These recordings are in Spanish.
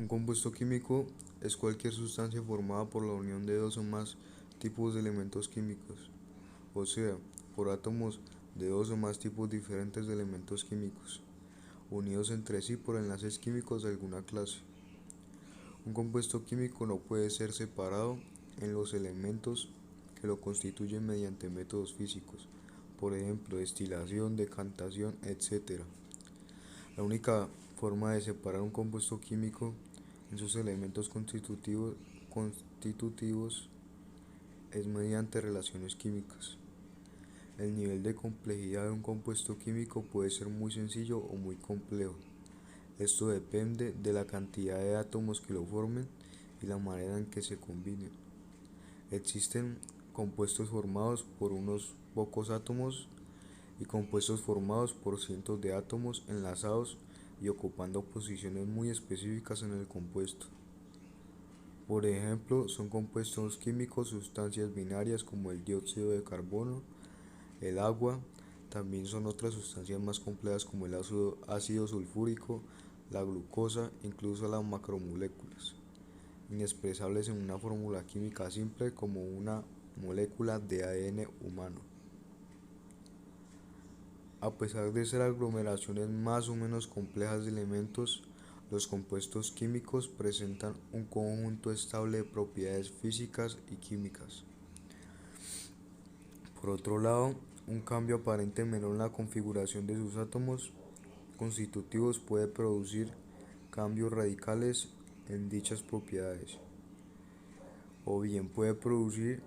Un compuesto químico es cualquier sustancia formada por la unión de dos o más tipos de elementos químicos, o sea, por átomos de dos o más tipos diferentes de elementos químicos, unidos entre sí por enlaces químicos de alguna clase. Un compuesto químico no puede ser separado en los elementos que lo constituyen mediante métodos físicos, por ejemplo, destilación, decantación, etc. La única forma de separar un compuesto químico en sus elementos constitutivos es mediante relaciones químicas. El nivel de complejidad de un compuesto químico puede ser muy sencillo o muy complejo. Esto depende de la cantidad de átomos que lo formen y la manera en que se combinen. Existen compuestos formados por unos pocos átomos y compuestos formados por cientos de átomos enlazados y ocupando posiciones muy específicas en el compuesto. Por ejemplo, son compuestos químicos sustancias binarias como el dióxido de carbono, el agua. También son otras sustancias más complejas como el ácido sulfúrico, la glucosa, incluso las macromoléculas, inexpresables en una fórmula química simple como una molécula de ADN humano. A pesar de ser aglomeraciones más o menos complejas de elementos, los compuestos químicos presentan un conjunto estable de propiedades físicas y químicas. Por otro lado, un cambio aparente menor en la configuración de sus átomos constitutivos puede producir cambios radicales en dichas propiedades, o bien puede producir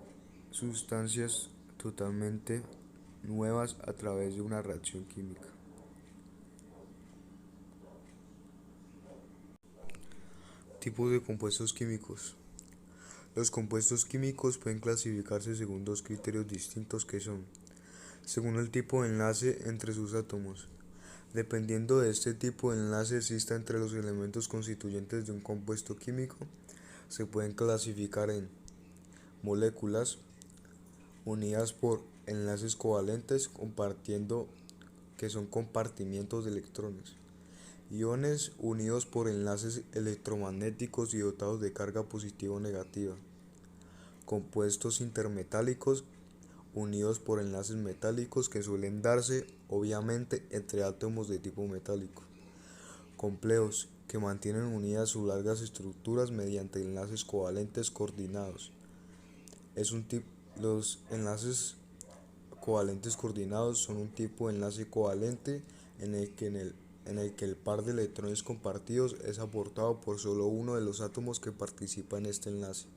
sustancias totalmente nuevas a través de una reacción química. Tipos de compuestos químicos. Los compuestos químicos pueden clasificarse según dos criterios distintos que son, según el tipo de enlace entre sus átomos. Dependiendo de este tipo de enlace exista entre los elementos constituyentes de un compuesto químico, se pueden clasificar en moléculas unidas por enlaces covalentes compartiendo que son compartimientos de electrones, iones unidos por enlaces electromagnéticos y dotados de carga positiva o negativa, compuestos intermetálicos unidos por enlaces metálicos que suelen darse obviamente entre átomos de tipo metálico, complejos que mantienen unidas sus largas estructuras mediante enlaces covalentes coordinados. Los enlaces covalentes coordinados son un tipo de enlace covalente en el que el par de electrones compartidos es aportado por solo uno de los átomos que participa en este enlace,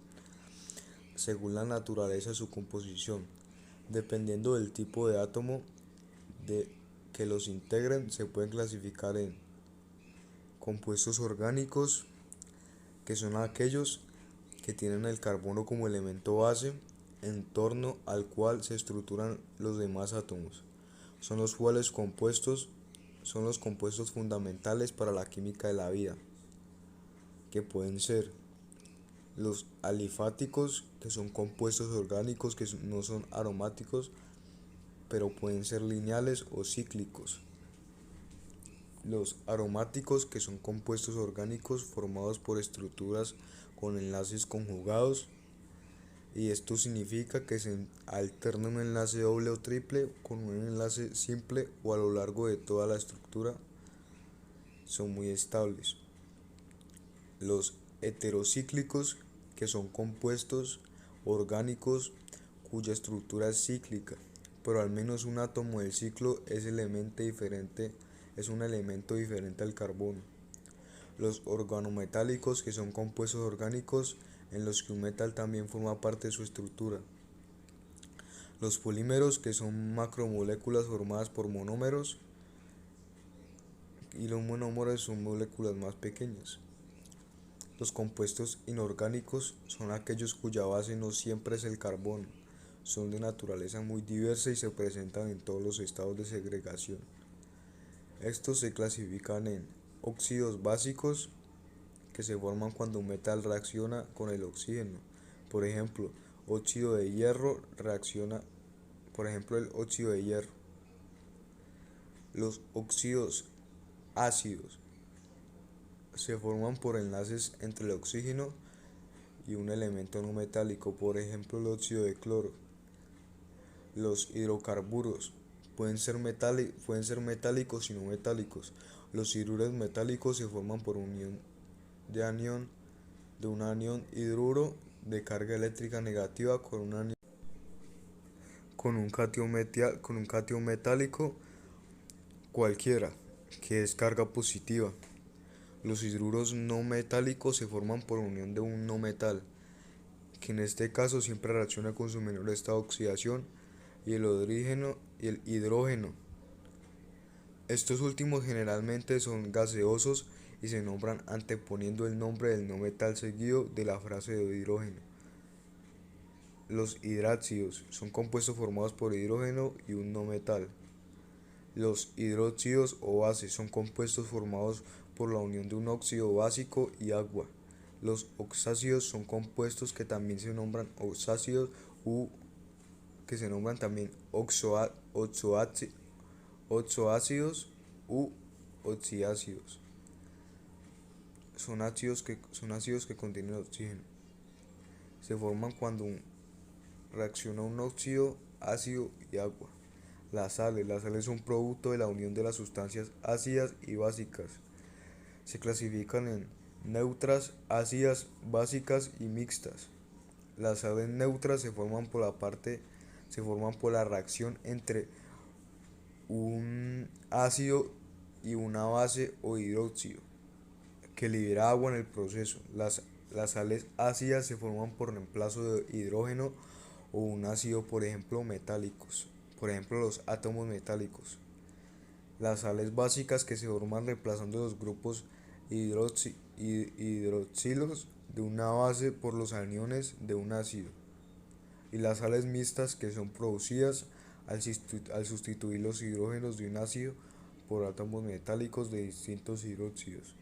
según la naturaleza de su composición. Dependiendo del tipo de átomo que los integren, se pueden clasificar en compuestos orgánicos, que son aquellos que tienen el carbono como elemento base, en torno al cual se estructuran los demás átomos. Son los cuales son los compuestos fundamentales para la química de la vida, que pueden ser los alifáticos, que son compuestos orgánicos que no son aromáticos, pero pueden ser lineales o cíclicos. Los aromáticos, que son compuestos orgánicos formados por estructuras con enlaces conjugados, y esto significa que se alterna un enlace doble o triple con un enlace simple o a lo largo de toda la estructura, son muy estables. Los heterocíclicos, que son compuestos orgánicos cuya estructura es cíclica, pero al menos un átomo del ciclo es un elemento diferente al carbono. Los organometálicos, que son compuestos orgánicos en los que un metal también forma parte de su estructura. Los polímeros, que son macromoléculas formadas por monómeros, y los monómeros son moléculas más pequeñas. Los compuestos inorgánicos son aquellos cuya base no siempre es el carbono, son de naturaleza muy diversa y se presentan en todos los estados de segregación. Estos se clasifican en óxidos básicos, que se forman cuando un metal reacciona con el oxígeno. Por ejemplo, óxido de hierro reacciona, por ejemplo, el óxido de hierro. Los óxidos ácidos se forman por enlaces entre el oxígeno y un elemento no metálico, por ejemplo el óxido de cloro. Los hidrocarburos pueden ser metálicos y no metálicos. Los hidruros metálicos se forman por unión de anión de un anión hidruro de carga eléctrica negativa con un catión metálico cualquiera, que es carga positiva. Los hidruros no metálicos se forman por unión de un no metal, que en este caso siempre reacciona con su menor estado de oxidación, y el hidrógeno. Estos últimos generalmente son gaseosos y se nombran anteponiendo el nombre del no metal seguido de la frase de hidrógeno. Los hidráxidos son compuestos formados por hidrógeno y un no metal. Los hidróxidos o bases son compuestos formados por la unión de un óxido básico y agua. Los oxácidos son compuestos que también se nombran oxácidos u que se nombran también oxoácidos u oxiácidos. Son ácidos que contienen oxígeno. Se forman cuando reacciona un óxido, ácido y agua. Las sales son producto de la unión de las sustancias ácidas y básicas. Se clasifican en neutras, ácidas, básicas y mixtas. Las sales neutras se forman por la reacción entre un ácido y una base o hidróxido, que libera agua en el proceso. Las sales ácidas se forman por reemplazo de hidrógeno o un ácido, por ejemplo los átomos metálicos. Las sales básicas que se forman reemplazando los grupos hidroxilos de una base por los aniones de un ácido. Y las sales mixtas que son producidas al sustituir los hidrógenos de un ácido por átomos metálicos de distintos hidróxidos.